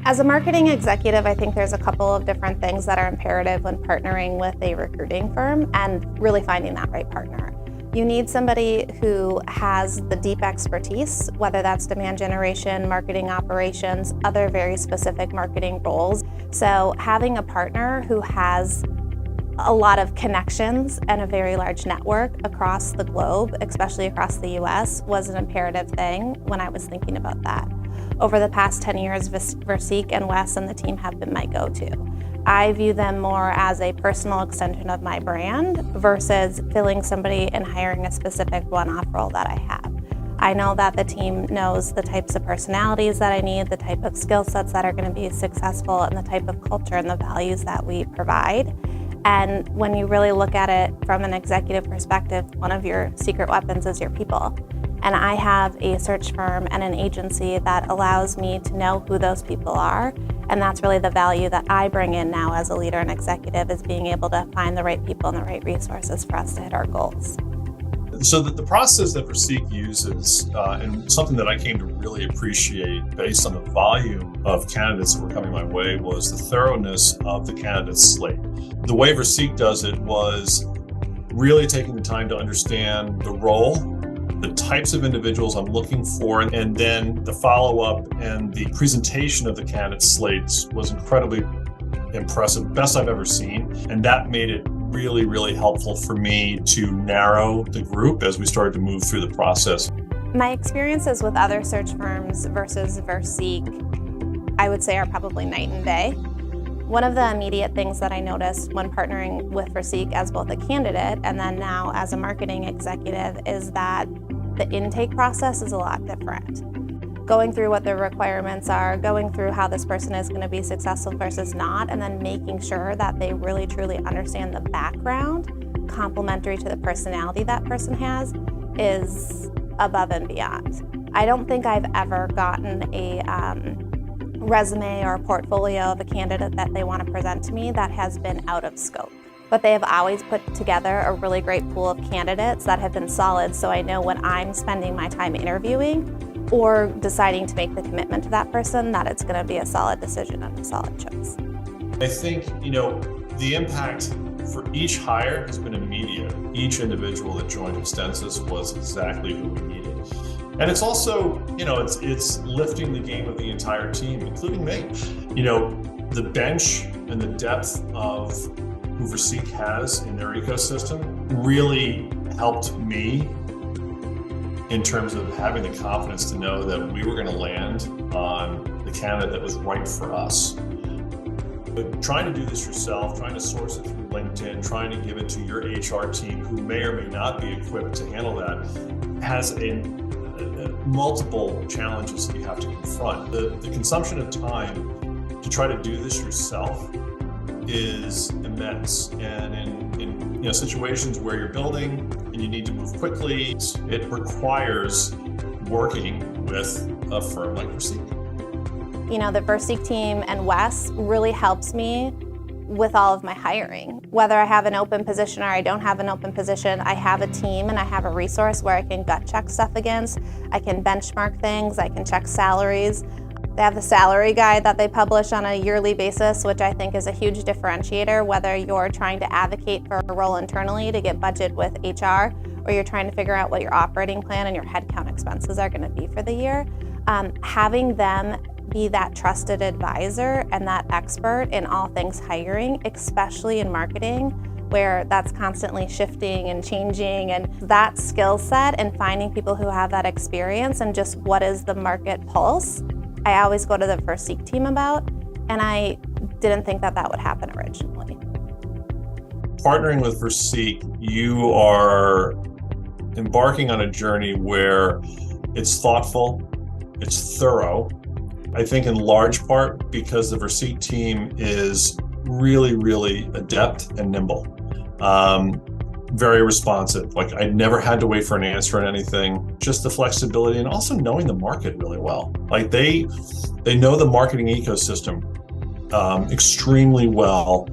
As a marketing executive, I think there's a couple of different things that are imperative when partnering with a recruiting firm and really finding that right partner. You need somebody who has the deep expertise, whether that's demand generation, marketing operations, other very specific marketing roles. So having a partner who has a lot of connections and a very large network across the globe, especially across the US, was an imperative thing when I was thinking about that. Over the past 10 years, Versique and Wes and the team have been my go-to. I view them more as a personal extension of my brand versus filling somebody and hiring a specific one-off role that I have. I know that the team knows the types of personalities that I need, the type of skill sets that are going to be successful, and the type of culture and the values that we provide. And when you really look at it from an executive perspective, one of your secret weapons is your people. And I have a search firm and an agency that allows me to know who those people are. And that's really the value that I bring in now as a leader and executive, is being able to find the right people and the right resources for us to hit our goals. So the process that Versique uses, and something that I came to really appreciate based on the volume of candidates that were coming my way, was the thoroughness of the candidate slate. The way Versique does it was really taking the time to understand the role, the types of individuals I'm looking for, and then the follow-up and the presentation of the candidate slates was incredibly impressive, best I've ever seen. And that made it really, really helpful for me to narrow the group as we started to move through the process. My experiences with other search firms versus Versique, I would say, are probably night and day. One of the immediate things that I noticed when partnering with Versique as both a candidate and then now as a marketing executive is that the intake process is a lot different. Going through what the requirements are, going through how this person is going to be successful versus not, and then making sure that they really truly understand the background complementary to the personality that person has is above and beyond. I don't think I've ever gotten a resume or a portfolio of a candidate that they want to present to me that has been out of scope. But they have always put together a really great pool of candidates that have been solid, so I know when I'm spending my time interviewing or deciding to make the commitment to that person, that it's going to be a solid decision and a solid choice. I think, the impact for each hire has been immediate. Each individual that joined Extensus was exactly who we needed. And it's also, it's lifting the game of the entire team, including me. The bench and the depth of who Versique has in their ecosystem really helped me in terms of having the confidence to know that we were going to land on the candidate that was right for us. But trying to do this yourself, trying to source it through LinkedIn, trying to give it to your HR team who may or may not be equipped to handle that, has multiple challenges that you have to confront. The consumption of time to try to do this yourself is immense, and in situations where you're building and you need to move quickly, it requires working with a firm like Versique. The Versique team and Wes really helps me with all of my hiring. Whether I have an open position or I don't have an open position, I have a team and I have a resource where I can gut check stuff against. I can benchmark things, I can check salaries. They have the salary guide that they publish on a yearly basis, which I think is a huge differentiator, whether you're trying to advocate for a role internally to get budget with HR, or you're trying to figure out what your operating plan and your headcount expenses are going to be for the year. Having them be that trusted advisor and that expert in all things hiring, especially in marketing, where that's constantly shifting and changing, and that skill set and finding people who have that experience and just what is the market pulse, I always go to the Versique team about, and I didn't think that would happen originally. Partnering with Versique, you are embarking on a journey where it's thoughtful, it's thorough. I think in large part because the Versique team is really, really adept and nimble. Very responsive. Like, I never had to wait for an answer on anything. Just the flexibility and also knowing the market really well. Like, they know the marketing ecosystem extremely well.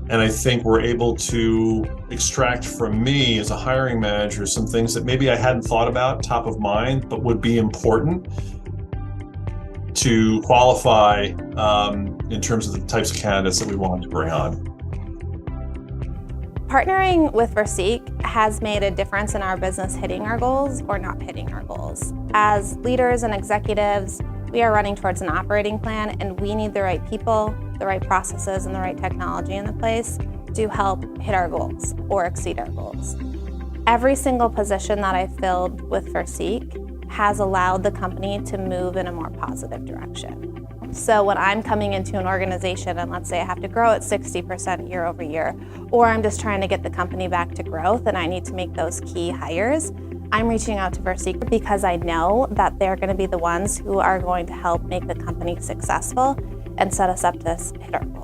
And I think we're able to extract from me as a hiring manager some things that maybe I hadn't thought about top of mind, but would be important to qualify in terms of the types of candidates that we wanted to bring on. Partnering with Versique has made a difference in our business hitting our goals or not hitting our goals. As leaders and executives, we are running towards an operating plan, and we need the right people, the right processes, and the right technology in the place to help hit our goals or exceed our goals. Every single position that I've filled with Versique has allowed the company to move in a more positive direction. So when I'm coming into an organization and let's say I have to grow at 60% year over year, or I'm just trying to get the company back to growth and I need to make those key hires, I'm reaching out to Versique because I know that they're going to be the ones who are going to help make the company successful and set us up to hit our goals.